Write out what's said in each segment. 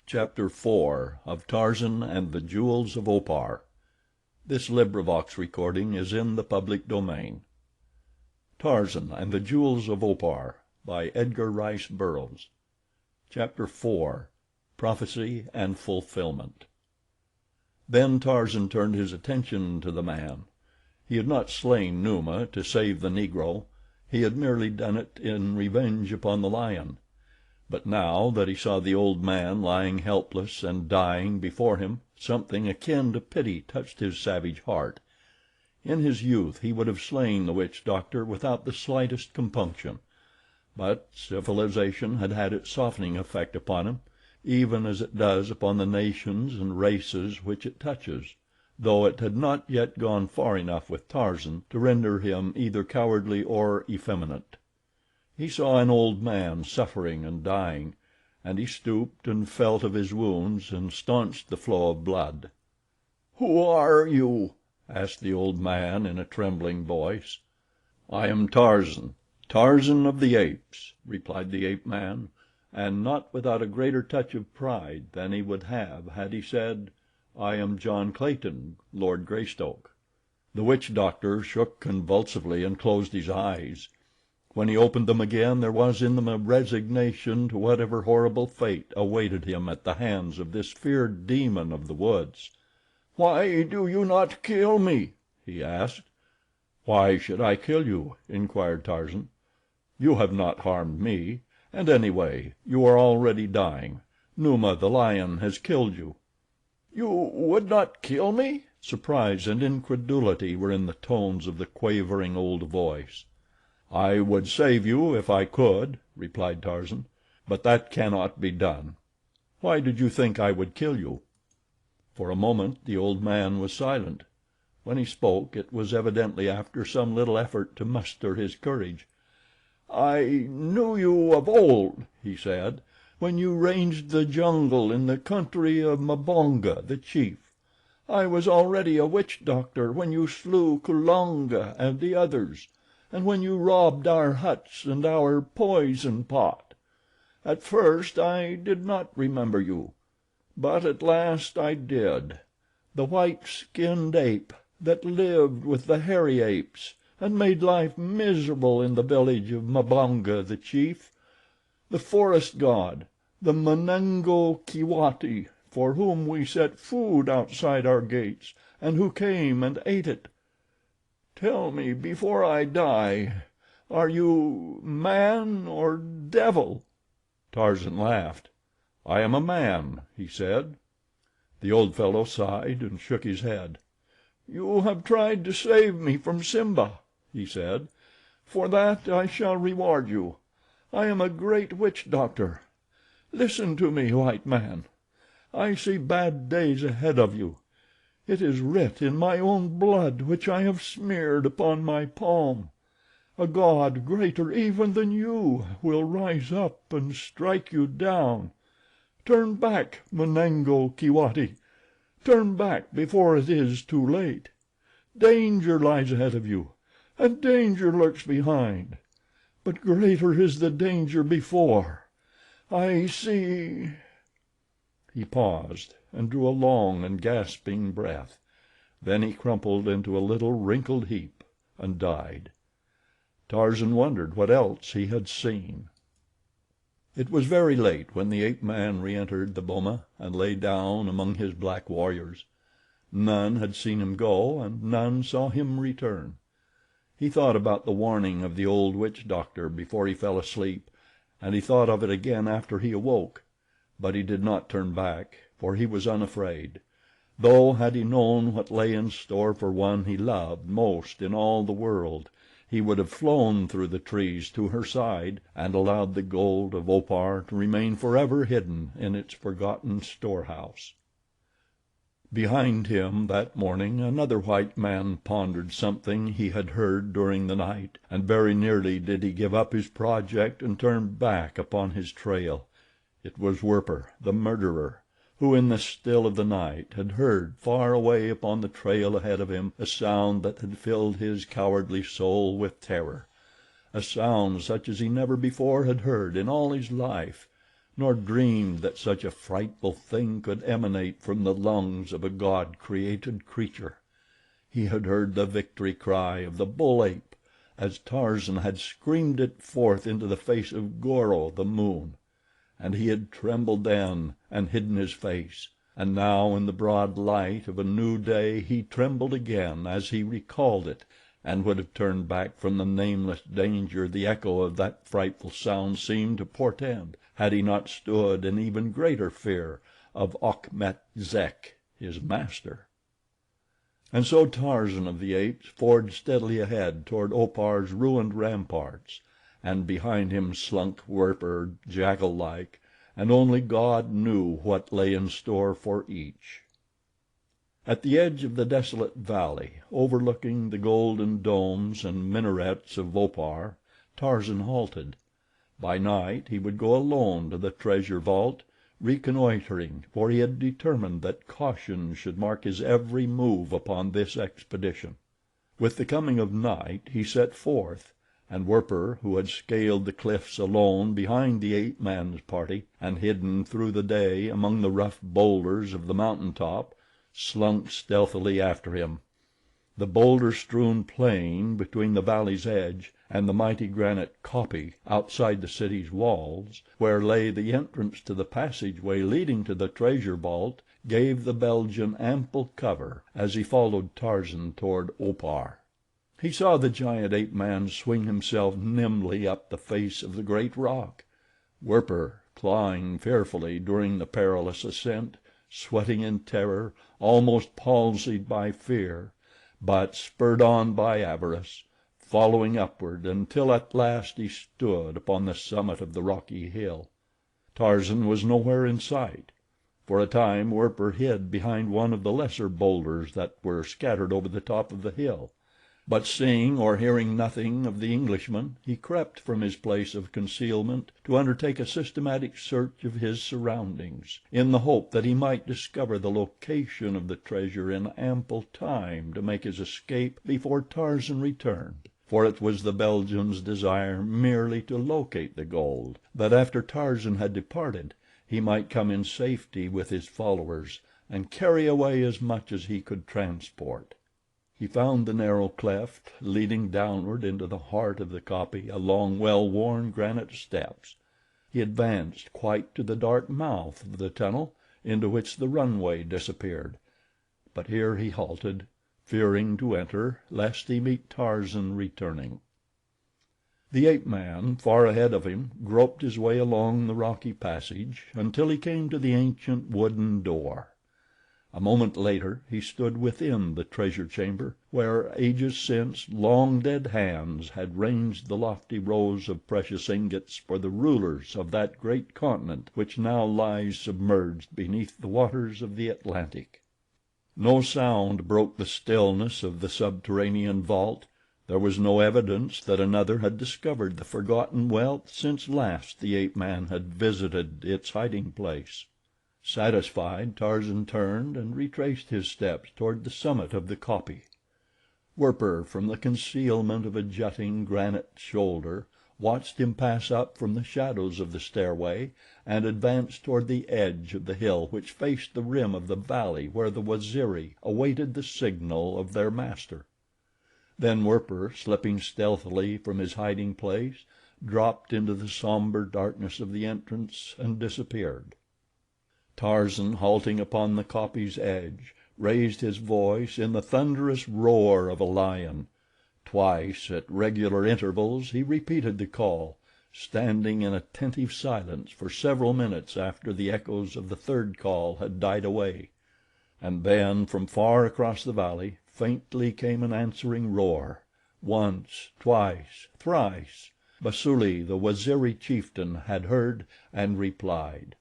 Chapter 4 of Tarzan and the Jewels of Opar. This recording is in the public domain. Tarzan and the Jewels of Opar by Edgar Rice Burroughs. Chapter 4 Prophecy and Fulfillment. Then Tarzan turned his attention to the man. He had not slain Numa to save the Negro. He had merely done it in revenge upon the lion. But now that he saw the old man lying helpless and dying before him, something akin to pity touched his savage heart. In his youth he would have slain the witch doctor without the slightest compunction, but civilization had had its softening effect upon him, even as it does upon the nations and races which it touches, though it had not yet gone far enough with Tarzan to render him either cowardly or effeminate. He saw an old man suffering and dying, and he stooped and felt of his wounds and staunched the flow of blood. "Who are you?" asked the old man in a trembling voice. "I am Tarzan, Tarzan of the Apes," replied the ape man, and not without a greater touch of pride than he would have had he said, "I am John Clayton, Lord Greystoke." The witch doctor shook convulsively and closed his eyes. When he opened them again there was in them a resignation to whatever horrible fate awaited him at the hands of this feared demon of the woods. "Why do you not kill me?" he asked. "Why should I kill you?" inquired Tarzan. "You have not harmed me, and anyway you are already dying. Numa, the lion, has killed you." "You would not kill me?" Surprise and incredulity were in the tones of the quavering old voice. "I would save you if I could," replied Tarzan, "but that cannot be done. Why did you think I would kill you?" For a moment the old man was silent. When he spoke it was evidently after some little effort to muster his courage. "I knew you of old," he said, "when you ranged the jungle in the country of Mbonga, the chief. I was already a witch doctor when you slew Kulonga and the others, and when you robbed our huts and our poison pot. At first I did not remember you, but at last I did. The white-skinned ape that lived with the hairy apes and made life miserable in the village of Mbonga, the chief. The forest god, the Munango Kiwati, for whom we set food outside our gates, and who came and ate it. Tell me before I die, are you man or devil?" Tarzan laughed. "I am a man," he said. The old fellow sighed and shook his head. "You have tried to save me from Simba," he said. "For that I shall reward you. I am a great witch doctor. Listen to me, white man. I see bad days ahead of you. It is writ in my own blood which I have smeared upon my palm. A god greater even than you will rise up and strike you down. Turn back, Munango Kiwati. Turn back before it is too late. Danger lies ahead of you, and danger lurks behind. But greater is the danger before. I see—" He paused and drew a long and gasping breath. Then he crumpled into a little wrinkled heap and died. Tarzan wondered what else he had seen. It was very late when the ape man re-entered the boma and lay down among his black warriors. None had seen him go, and none saw him return. He thought about the warning of the old witch doctor before he fell asleep, and he thought of it again after he awoke. But he did not turn back, for he was unafraid, though had he known what lay in store for one he loved most in all the world, he would have flown through the trees to her side and allowed the gold of Opar to remain forever hidden in its forgotten storehouse. Behind him that morning another white man pondered something he had heard during the night, and very nearly did he give up his project and turn back upon his trail. It was Werper, the murderer, who in the still of the night had heard far away upon the trail ahead of him a sound that had filled his cowardly soul with terror, a sound such as he never before had heard in all his life, nor dreamed that such a frightful thing could emanate from the lungs of a God-created creature. He had heard the victory cry of the bull ape, as Tarzan had screamed it forth into the face of Goro, the moon, and he had trembled then and hidden his face, and now in the broad light of a new day he trembled again as he recalled it, and would have turned back from the nameless danger the echo of that frightful sound seemed to portend, had he not stood in even greater fear of Achmet Zek, his master. And so Tarzan of the Apes forged steadily ahead toward Opar's ruined ramparts, and behind him slunk Werper, jackal-like, and only God knew what lay in store for each. At the edge of the desolate valley, overlooking the golden domes and minarets of Opar, Tarzan halted. By night he would go alone to the treasure vault, reconnoitering, for he had determined that caution should mark his every move upon this expedition. With the coming of night he set forth, and Werper, who had scaled the cliffs alone behind the ape-man's party, and hidden through the day among the rough boulders of the mountain top, slunk stealthily after him. The boulder-strewn plain between the valley's edge and the mighty granite kopje outside the city's walls, where lay the entrance to the passageway leading to the treasure vault, gave the Belgian ample cover as he followed Tarzan toward Opar. He saw the giant ape-man swing himself nimbly up the face of the great rock, Werper clawing fearfully during the perilous ascent, sweating in terror, almost palsied by fear, but spurred on by avarice, following upward until at last he stood upon the summit of the rocky hill. Tarzan was nowhere in sight. For a time Werper hid behind one of the lesser boulders that were scattered over the top of the hill, but seeing or hearing nothing of the Englishman, he crept from his place of concealment to undertake a systematic search of his surroundings, in the hope that he might discover the location of the treasure in ample time to make his escape before Tarzan returned. For it was the Belgian's desire merely to locate the gold, that after Tarzan had departed he might come in safety with his followers and carry away as much as he could transport. He found the narrow cleft leading downward into the heart of the kopje along well-worn granite steps. He advanced quite to the dark mouth of the tunnel, into which the runway disappeared, but here he halted, fearing to enter lest he meet Tarzan returning. The ape-man, far ahead of him, groped his way along the rocky passage until he came to the ancient wooden door. A moment later he stood within the treasure chamber, where, ages since, long dead hands had ranged the lofty rows of precious ingots for the rulers of that great continent which now lies submerged beneath the waters of the Atlantic. No sound broke the stillness of the subterranean vault. There was no evidence that another had discovered the forgotten wealth since last the ape-man had visited its hiding place. Satisfied, Tarzan turned and retraced his steps toward the summit of the kopje. Werper, from the concealment of a jutting granite shoulder, watched him pass up from the shadows of the stairway and advance toward the edge of the hill which faced the rim of the valley where the Waziri awaited the signal of their master. Then Werper, slipping stealthily from his hiding place, dropped into the somber darkness of the entrance and disappeared. Tarzan, halting upon the kopje's edge, raised his voice in the thunderous roar of a lion. Twice, at regular intervals, he repeated the call, standing in attentive silence for several minutes after the echoes of the third call had died away, and then from far across the valley faintly came an answering roar. Once, twice, thrice, Basuli, the Waziri chieftain, had heard and replied.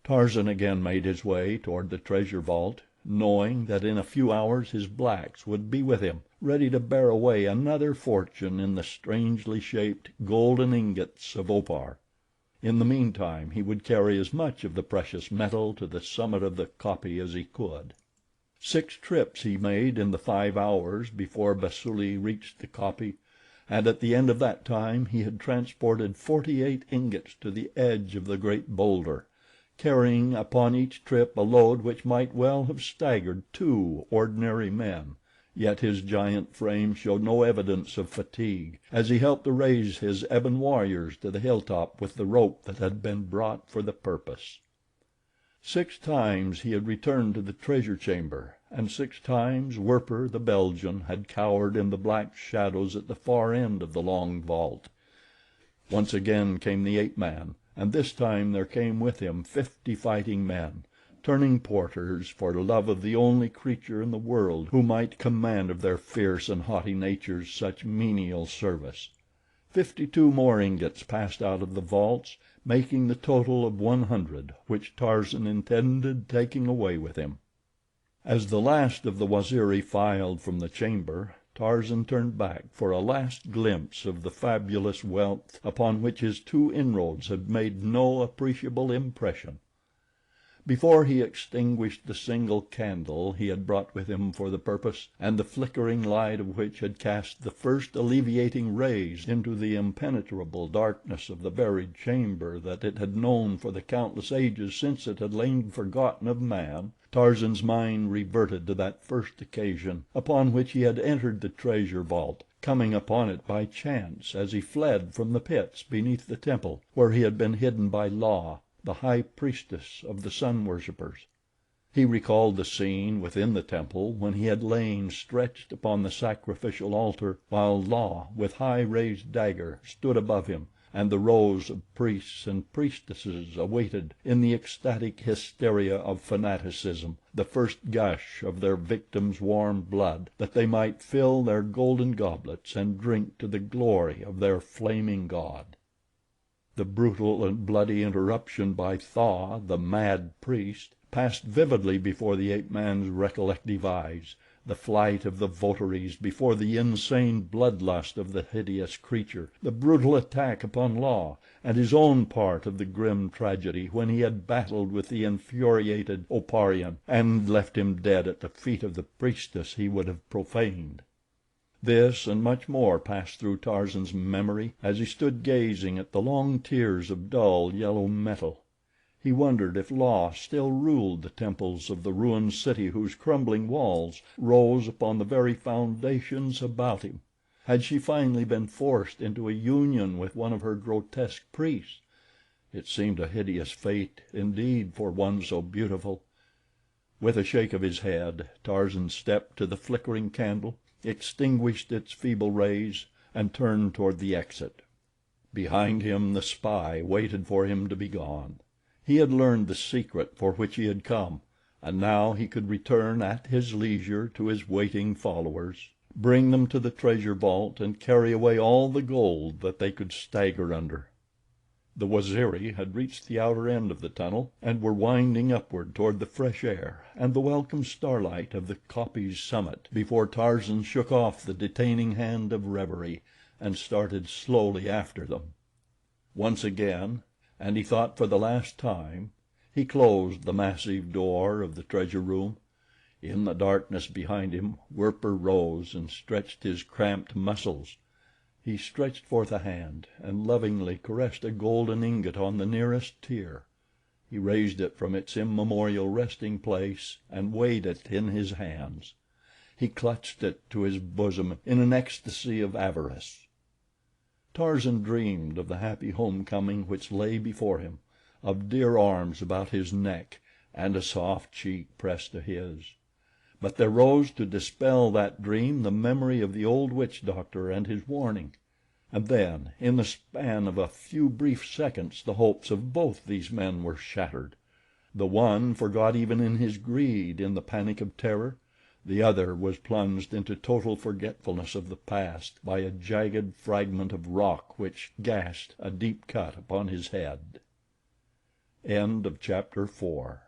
Tarzan again made his way toward the treasure vault, knowing that in a few hours his blacks would be with him, ready to bear away another fortune in the strangely shaped golden ingots of Opar. In the meantime he would carry as much of the precious metal to the summit of the kopje as he could. 6 trips he made in the 5 hours before Basuli reached the kopje, and at the end of that time he had transported 48 ingots to the edge of the great boulder, carrying upon each trip a load which might well have staggered 2 ordinary men. Yet his giant frame showed no evidence of fatigue as he helped to raise his ebon warriors to the hilltop with the rope that had been brought for the purpose. 6 times he had returned to the treasure chamber, and 6 times Werper, the Belgian, had cowered in the black shadows at the far end of the long vault. Once again came the ape-man, and this time there came with him 50 fighting men, turning porters for love of the only creature in the world who might command of their fierce and haughty natures such menial service. 52 more ingots passed out of the vaults, making the total of 100, which Tarzan intended taking away with him. As the last of the Waziri filed from the chamber, Tarzan turned back for a last glimpse of the fabulous wealth upon which his 2 inroads had made no appreciable impression. Before he extinguished the single candle he had brought with him for the purpose, and the flickering light of which had cast the first alleviating rays into the impenetrable darkness of the buried chamber that it had known for the countless ages since it had lain forgotten of man, Tarzan's mind reverted to that first occasion upon which he had entered the treasure vault, coming upon it by chance as he fled from the pits beneath the temple where he had been hidden by La, the high priestess of the sun worshippers. He recalled the scene within the temple when he had lain stretched upon the sacrificial altar while La, with high raised dagger, stood above him, and the rows of priests and priestesses awaited, in the ecstatic hysteria of fanaticism, the first gush of their victim's warm blood, that they might fill their golden goblets and drink to the glory of their flaming god. The brutal and bloody interruption by Tha, the mad priest, passed vividly before the ape-man's recollective eyes, the flight of the votaries before the insane bloodlust of the hideous creature, the brutal attack upon La, and his own part of the grim tragedy when he had battled with the infuriated Oparian and left him dead at the feet of the priestess he would have profaned. This and much more passed through Tarzan's memory as he stood gazing at the long tiers of dull yellow metal. He wondered if La still ruled the temples of the ruined city whose crumbling walls rose upon the very foundations about him. Had she finally been forced into a union with one of her grotesque priests? It seemed a hideous fate indeed for one so beautiful. With a shake of his head, Tarzan stepped to the flickering candle, extinguished its feeble rays, and turned toward the exit. Behind him the spy waited for him to be gone. He had learned the secret for which he had come, and now he could return at his leisure to his waiting followers, bring them to the treasure vault, and carry away all the gold that they could stagger under. The Waziri had reached the outer end of the tunnel, and were winding upward toward the fresh air and the welcome starlight of the kopje's summit before Tarzan shook off the detaining hand of reverie and started slowly after them. Once again, and he thought for the last time, he closed the massive door of the treasure room. In the darkness behind him Werper rose and stretched his cramped muscles. He stretched forth a hand and lovingly caressed a golden ingot on the nearest tier. He raised it from its immemorial resting place and weighed it in his hands. He clutched it to his bosom in an ecstasy of avarice. Tarzan dreamed of the happy homecoming which lay before him, of dear arms about his neck and a soft cheek pressed to his. But there rose to dispel that dream the memory of the old witch doctor and his warning. And then, in the span of a few brief seconds, the hopes of both these men were shattered. The one forgot even in his greed in the panic of terror. The other was plunged into total forgetfulness of the past by a jagged fragment of rock which gashed a deep cut upon his head. End of chapter 4.